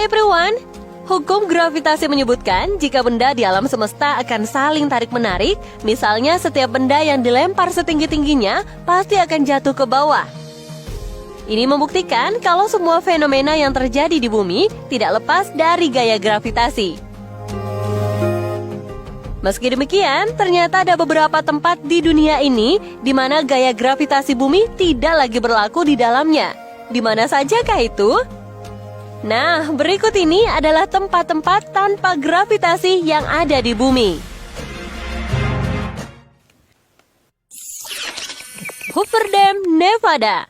everyone! Hukum gravitasi menyebutkan jika benda di alam semesta akan saling tarik-menarik, misalnya setiap benda yang dilempar setinggi-tingginya pasti akan jatuh ke bawah. Ini membuktikan kalau semua fenomena yang terjadi di bumi tidak lepas dari gaya gravitasi. Meski demikian, ternyata ada beberapa tempat di dunia ini di mana gaya gravitasi bumi tidak lagi berlaku di dalamnya. Di mana sajakah itu? Nah, berikut ini adalah tempat-tempat tanpa gravitasi yang ada di bumi. Hoover Dam, Nevada.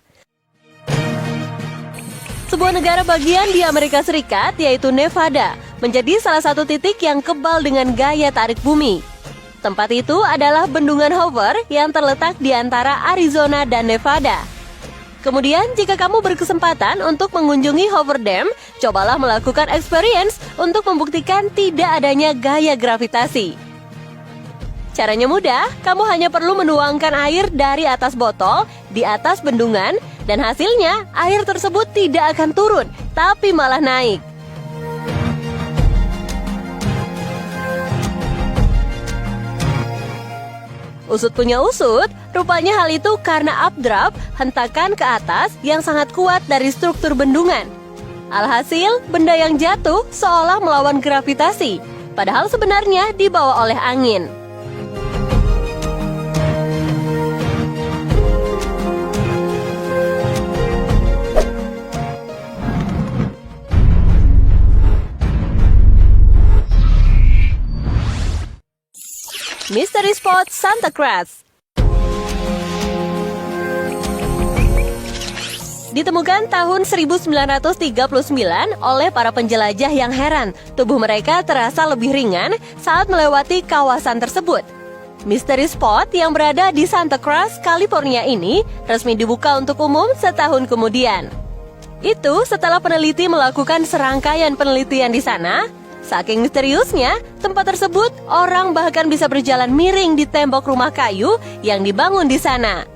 Sebuah negara bagian di Amerika Serikat, yaitu Nevada, menjadi salah satu titik yang kebal dengan gaya tarik bumi. Tempat itu adalah bendungan Hoover yang terletak di antara Arizona dan Nevada. Kemudian, jika kamu berkesempatan untuk mengunjungi Hoover Dam, cobalah melakukan experience untuk membuktikan tidak adanya gaya gravitasi. Caranya mudah, kamu hanya perlu menuangkan air dari atas botol di atas bendungan, dan hasilnya air tersebut tidak akan turun, tapi malah naik. Usut punya usut, rupanya hal itu karena updraft, hentakan ke atas yang sangat kuat dari struktur bendungan. Alhasil, benda yang jatuh seolah melawan gravitasi, padahal sebenarnya dibawa oleh angin. Mystery Spot Santa Cruz. Ditemukan tahun 1939 oleh para penjelajah yang heran, tubuh mereka terasa lebih ringan saat melewati kawasan tersebut. Mystery Spot yang berada di Santa Cruz, California ini resmi dibuka untuk umum setahun kemudian. Itu setelah peneliti melakukan serangkaian penelitian di sana. Saking misteriusnya, tempat tersebut orang bahkan bisa berjalan miring di tembok rumah kayu yang dibangun di sana.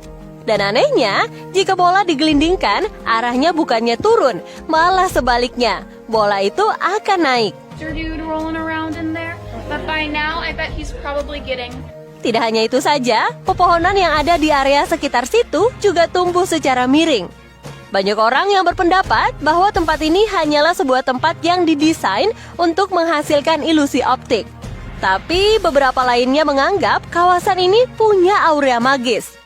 Dan anehnya, jika bola digelindingkan, arahnya bukannya turun, malah sebaliknya. Bola itu akan naik. Tidak hanya itu saja, pepohonan yang ada di area sekitar situ juga tumbuh secara miring. Banyak orang yang berpendapat bahwa tempat ini hanyalah sebuah tempat yang didesain untuk menghasilkan ilusi optik. Tapi beberapa lainnya menganggap kawasan ini punya aura magis.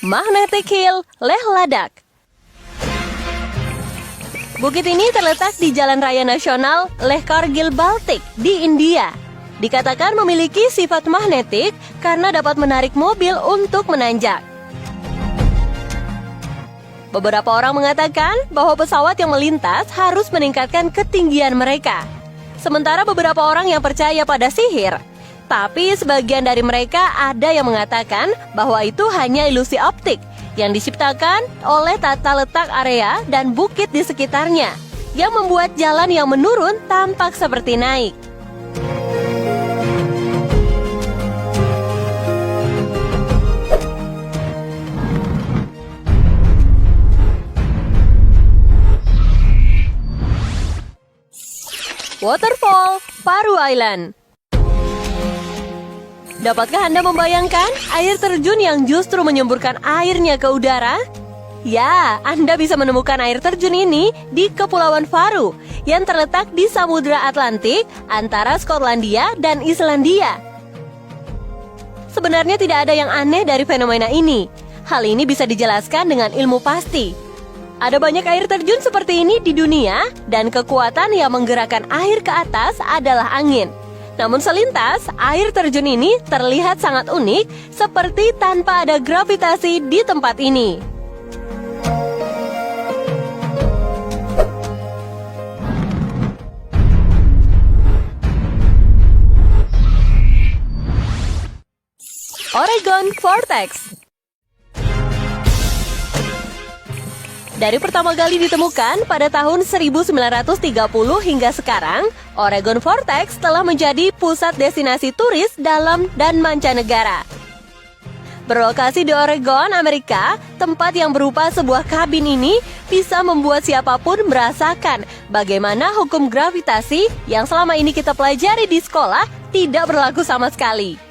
Magnetic Hill, Leh Ladakh. Bukit ini terletak di Jalan Raya Nasional Leh Kargil Baltik di India. Dikatakan memiliki sifat magnetik karena dapat menarik mobil untuk menanjak. Beberapa orang mengatakan bahwa pesawat yang melintas harus meningkatkan ketinggian mereka. Sementara beberapa orang yang percaya pada sihir. Tapi sebagian dari mereka ada yang mengatakan bahwa itu hanya ilusi optik yang diciptakan oleh tata letak area dan bukit di sekitarnya, yang membuat jalan yang menurun tampak seperti naik. Waterfall, Faroe Island. Dapatkah Anda membayangkan air terjun yang justru menyemburkan airnya ke udara? Ya, Anda bisa menemukan air terjun ini di Kepulauan Faroe yang terletak di Samudra Atlantik antara Skotlandia dan Islandia. Sebenarnya tidak ada yang aneh dari fenomena ini. Hal ini bisa dijelaskan dengan ilmu pasti. Ada banyak air terjun seperti ini di dunia dan kekuatan yang menggerakkan air ke atas adalah angin. Namun selintas, air terjun ini terlihat sangat unik seperti tanpa ada gravitasi di tempat ini. Oregon Vortex. Dari pertama kali ditemukan pada tahun 1930 hingga sekarang, Oregon Vortex telah menjadi pusat destinasi turis dalam dan mancanegara. Berlokasi di Oregon, Amerika, tempat yang berupa sebuah kabin ini bisa membuat siapapun merasakan bagaimana hukum gravitasi yang selama ini kita pelajari di sekolah tidak berlaku sama sekali.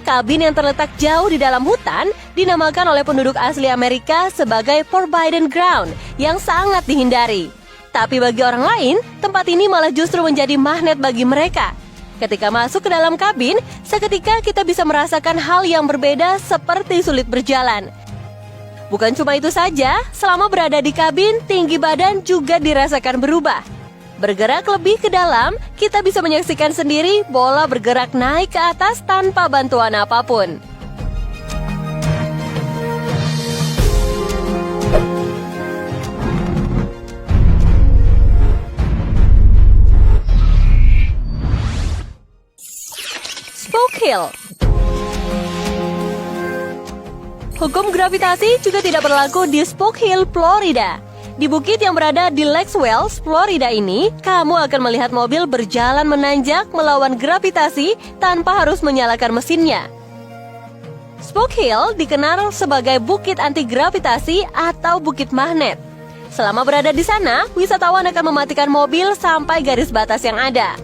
Kabin yang terletak jauh di dalam hutan dinamakan oleh penduduk asli Amerika sebagai Forbidden Ground yang sangat dihindari. Tapi bagi orang lain, tempat ini malah justru menjadi magnet bagi mereka. Ketika masuk ke dalam kabin, seketika kita bisa merasakan hal yang berbeda seperti sulit berjalan. Bukan cuma itu saja, selama berada di kabin, tinggi badan juga dirasakan berubah. Bergerak lebih ke dalam, kita bisa menyaksikan sendiri bola bergerak naik ke atas tanpa bantuan apapun. Spoke Hill. Hukum gravitasi juga tidak berlaku di Spoke Hill, Florida. Di bukit yang berada di Lake Wales, Florida ini, kamu akan melihat mobil berjalan menanjak melawan gravitasi tanpa harus menyalakan mesinnya. Spoke Hill dikenal sebagai bukit anti gravitasi atau bukit magnet. Selama berada di sana, wisatawan akan mematikan mobil sampai garis batas yang ada.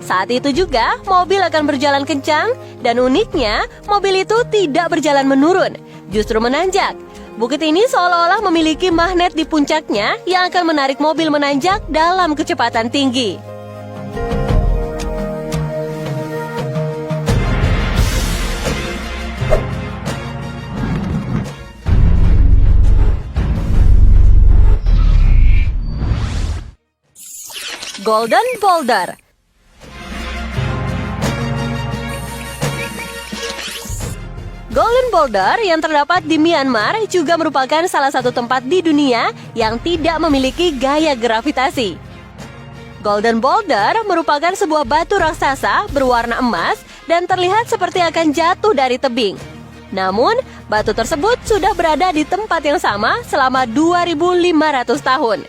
Saat itu juga, mobil akan berjalan kencang dan uniknya, mobil itu tidak berjalan menurun, justru menanjak. Bukit ini seolah-olah memiliki magnet di puncaknya yang akan menarik mobil menanjak dalam kecepatan tinggi. Golden Boulder. Golden Boulder yang terdapat di Myanmar juga merupakan salah satu tempat di dunia yang tidak memiliki gaya gravitasi. Golden Boulder merupakan sebuah batu raksasa berwarna emas dan terlihat seperti akan jatuh dari tebing. Namun, batu tersebut sudah berada di tempat yang sama selama 2.500 tahun.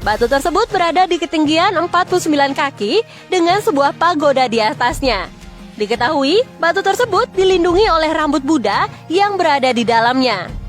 Batu tersebut berada di ketinggian 49 kaki dengan sebuah pagoda di atasnya. Diketahui, batu tersebut dilindungi oleh rambut Buddha yang berada di dalamnya.